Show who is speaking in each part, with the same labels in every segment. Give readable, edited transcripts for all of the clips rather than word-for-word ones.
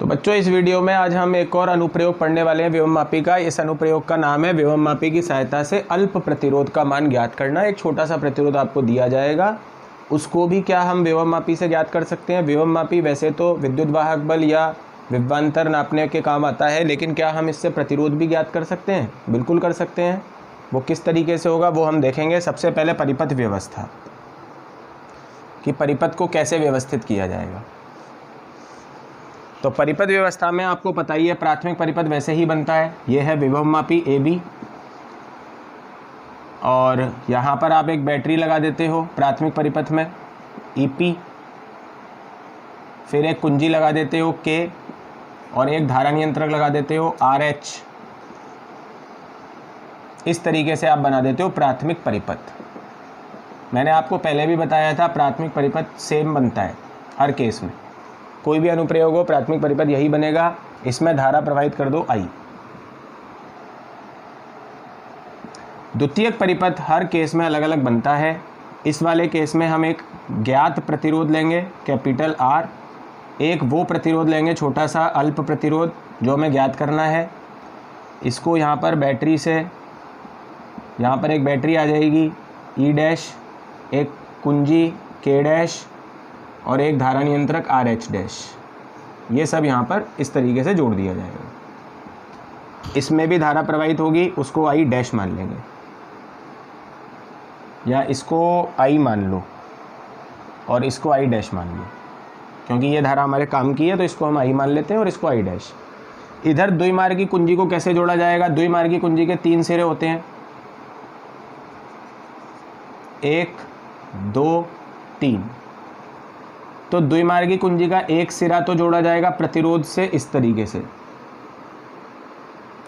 Speaker 1: तो बच्चों इस वीडियो में आज हम एक और अनुप्रयोग पढ़ने वाले हैं विभवमापी का। इस अनुप्रयोग का नाम है विभवमापी की सहायता से अल्प प्रतिरोध का मान ज्ञात करना। एक छोटा सा प्रतिरोध आपको दिया जाएगा, उसको भी क्या हम विभवमापी से ज्ञात कर सकते हैं। विभवमापी वैसे तो विद्युत वाहक बल या विभवांतर नापने के काम आता है, लेकिन क्या हम इससे प्रतिरोध भी ज्ञात कर सकते हैं? बिल्कुल कर सकते हैं। वो किस तरीके से होगा वो हम देखेंगे। सबसे पहले परिपथ व्यवस्था, कि परिपथ को कैसे व्यवस्थित किया जाएगा। तो परिपथ व्यवस्था में आपको पता ही है प्राथमिक परिपथ वैसे ही बनता है। यह है विभवमापी AB, और यहाँ पर आप एक बैटरी लगा देते हो प्राथमिक परिपथ में EP, फिर एक कुंजी लगा देते हो K, और एक धारा नियंत्रक लगा देते हो RH। इस तरीके से आप बना देते हो प्राथमिक परिपथ। मैंने आपको पहले भी बताया था प्राथमिक परिपथ सेम बनता है हर केस में। कोई भी अनुप्रयोग हो प्राथमिक परिपथ यही बनेगा। इसमें धारा प्रवाहित कर दो I। द्वितीयक परिपथ हर केस में अलग अलग बनता है। इस वाले केस में हम एक ज्ञात प्रतिरोध लेंगे कैपिटल R, एक वो प्रतिरोध लेंगे छोटा सा अल्प प्रतिरोध जो हमें ज्ञात करना है। इसको यहाँ पर बैटरी से, यहाँ पर एक बैटरी आ जाएगी E डैश, एक कुंजी K डैश और एक धारा नियंत्रक RH डैश। ये सब यहाँ पर इस तरीके से जोड़ दिया जाएगा। इसमें भी धारा प्रवाहित होगी, उसको I डैश मान लेंगे, या इसको I मान लो और इसको I डैश मान लो, क्योंकि ये धारा हमारे काम की है तो इसको हम I मान लेते हैं और इसको I डैश। इधर द्विमार्गी कुंजी को कैसे जोड़ा जाएगा? द्विमार्गी कुंजी के 3 सिरे होते हैं, 1 2 3। तो द्विमार्गी कुंजी का एक सिरा तो जोड़ा जाएगा प्रतिरोध से इस तरीके से,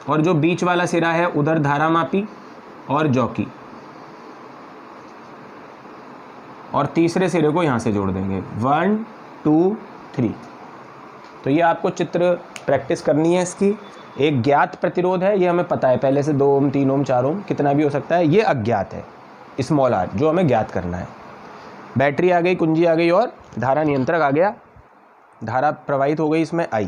Speaker 1: और जो बीच वाला सिरा है उधर धारामापी और जॉकी, और तीसरे सिरे को यहाँ से जोड़ देंगे 1 2 3। तो ये आपको चित्र प्रैक्टिस करनी है इसकी। एक ज्ञात प्रतिरोध है, ये हमें पता है पहले से 2 ओम 3 ओम 4 ओम कितना भी हो सकता है। ये अज्ञात है स्मॉल r, जो हमें ज्ञात करना है। बैटरी आ गई, कुंजी आ गई और धारा नियंत्रक आ गया। धारा प्रवाहित हो गई इसमें I।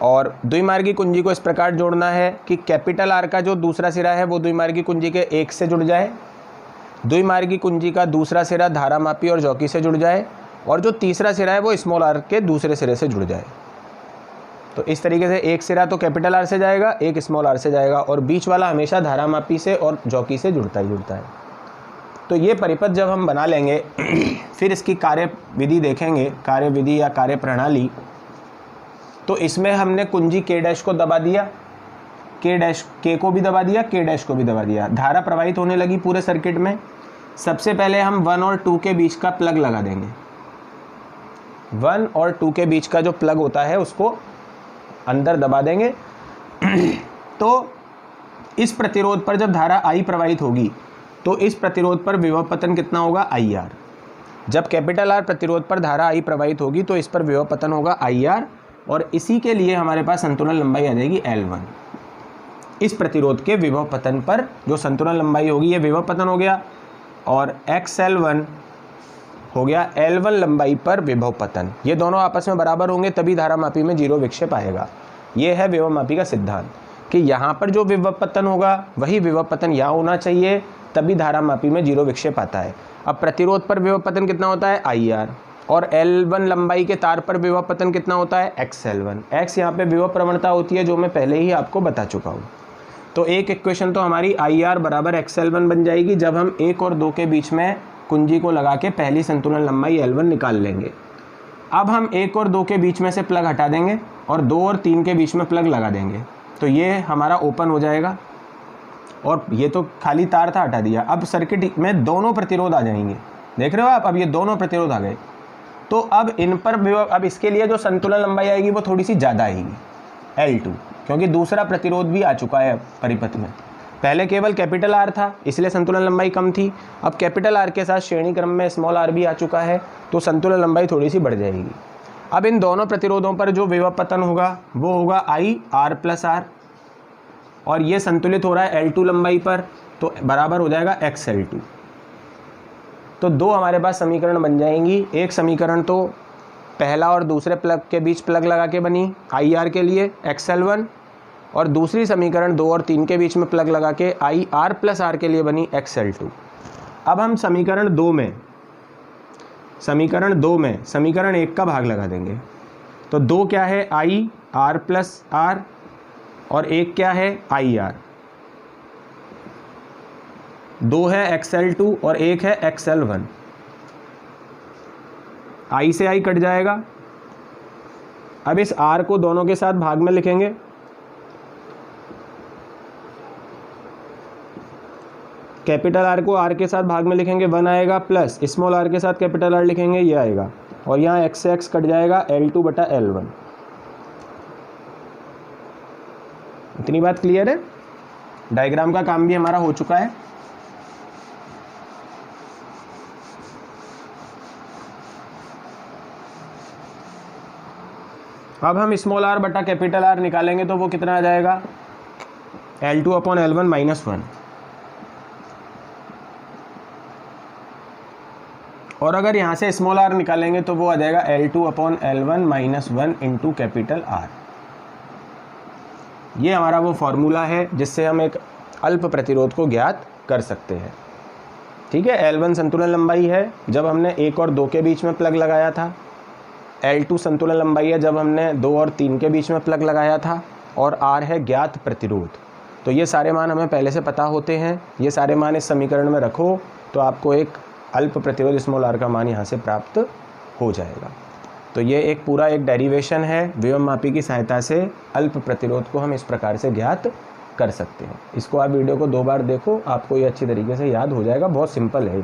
Speaker 1: और द्विमार्गी कुंजी को इस प्रकार जोड़ना है कि कैपिटल R का जो दूसरा सिरा है वो द्विमार्गी कुंजी के 1 से जुड़ जाए, द्विमार्गी कुंजी का दूसरा सिरा धारामापी और जॉकी से जुड़ जाए, और जो तीसरा सिरा है वो स्मॉल r के दूसरे सिरे से जुड़ जाए। तो इस तरीके से एक सिरा तो कैपिटल R से जाएगा, एक स्मॉल r से जाएगा, और बीच वाला हमेशा धारामापी से और जॉकी से जुड़ता ही जुड़ता है। तो ये परिपथ जब हम बना लेंगे फिर इसकी कार्य विधि देखेंगे, कार्य विधि या कार्य प्रणाली। तो इसमें हमने कुंजी K डैश को दबा दिया, K डैश K को भी दबा दिया, K डैश को भी दबा दिया। धारा प्रवाहित होने लगी पूरे सर्किट में। सबसे पहले हम 1 और 2 के बीच का प्लग लगा देंगे। 1 और 2 के बीच का जो प्लग होता है उसको अंदर दबा देंगे। तो इस प्रतिरोध पर जब धारा I प्रवाहित होगी तो इस प्रतिरोध पर विभव पतन कितना होगा? IR। जब कैपिटल R प्रतिरोध पर धारा I प्रवाहित होगी तो इस पर विभव पतन होगा IR, और इसी के लिए हमारे पास संतुलन लंबाई आ जाएगी L1। इस प्रतिरोध के विभव पतन पर जो संतुलन लंबाई होगी ये विभव पतन हो गया, और XL1 हो गया L1 लंबाई पर विभव पतन। ये दोनों आपस में बराबर होंगे तभी धारामापी में 0 विक्षेप आएगा। ये है विभवमापी का सिद्धांत कि यहाँ पर जो विभव पतन होगा वही विभव पतन यहाँ होना चाहिए, तभी धारामापी में 0 विक्षेप आता है। अब प्रतिरोध पर विभव पतन कितना होता है? IR। और L1 लंबाई के तार पर विभव पतन कितना होता है? XL1। X यहाँ पे विभव प्रवणता होती है जो मैं पहले ही आपको बता चुका हूँ। तो एक इक्वेशन तो हमारी IR बराबर XL1 बन जाएगी जब हम 1 और 2 के बीच में कुंजी को लगा के पहली संतुलन लंबाई L1 निकाल लेंगे। अब हम 1 और 2 के बीच में से प्लग हटा देंगे और 2 और 3 के बीच में प्लग लगा देंगे, तो ये हमारा ओपन हो जाएगा। और ये तो खाली तार था, हटा दिया। अब सर्किट में दोनों प्रतिरोध आ जाएंगे, देख रहे हो आप। अब ये दोनों प्रतिरोध आ गए, तो अब इन पर विभव, अब इसके लिए जो संतुलन लंबाई आएगी वो थोड़ी सी ज़्यादा आएगी L2, क्योंकि दूसरा प्रतिरोध भी आ चुका है परिपथ में। पहले केवल कैपिटल R था इसलिए संतुलन लंबाई कम थी, अब कैपिटल R के साथ श्रेणी क्रम में स्मॉल r भी आ चुका है तो संतुलन लंबाई थोड़ी सी बढ़ जाएगी। अब इन दोनों प्रतिरोधों पर जो विभव पतन होगा वो होगा IR + R, और ये संतुलित हो रहा है L2 लंबाई पर, तो बराबर हो जाएगा XL2। तो दो हमारे पास समीकरण बन जाएंगी। एक समीकरण तो पहला और दूसरे प्लग के बीच प्लग लगा के बनी IR के लिए XL1, और दूसरी समीकरण 2 और 3 के बीच में प्लग लगा के IR प्लस R के लिए बनी XL2। अब हम समीकरण 2 में समीकरण 1 का भाग लगा देंगे। तो 2 क्या है IR प्लस R, और 1 क्या है IR। 2 है XL2 और 1 है XL1। I से I कट जाएगा। अब इस R को दोनों के साथ भाग में लिखेंगे। कैपिटल R को R के साथ भाग में लिखेंगे, 1 आएगा, प्लस स्मॉल r के साथ कैपिटल R लिखेंगे, ये आएगा, और यहाँ x से x कट जाएगा, L2 बटा L1। इतनी बात क्लियर है। डायग्राम का काम भी हमारा हो चुका है। अब हम स्मॉल r बटा कैपिटल R निकालेंगे तो वो कितना आ जाएगा, L2 अपॉन L1 माइनस 1। और अगर यहाँ से स्मॉल r निकालेंगे तो वो आ जाएगा L2 upon L1 minus 1 into capital R। ये हमारा वो फॉर्मूला है जिससे हम एक अल्प प्रतिरोध को ज्ञात कर सकते हैं। ठीक है, L1 संतुलन लंबाई है जब हमने 1 और 2 के बीच में प्लग लगाया था, L2 संतुलन लंबाई है जब हमने 2 और 3 के बीच में प्लग लगाया था, और R है ज्ञात प्रतिरोध। तो ये सारे मान हमें पहले से पता होते हैं। ये सारे मान इस समीकरण में रखो तो आपको एक अल्प प्रतिरोध स्मॉल r का मान यहाँ से प्राप्त हो जाएगा। तो ये एक पूरा एक डेरिवेशन है, विभव मापी की सहायता से अल्प प्रतिरोध को हम इस प्रकार से ज्ञात कर सकते हैं। इसको आप वीडियो को 2 बार देखो, आपको ये अच्छी तरीके से याद हो जाएगा। बहुत सिंपल है ये।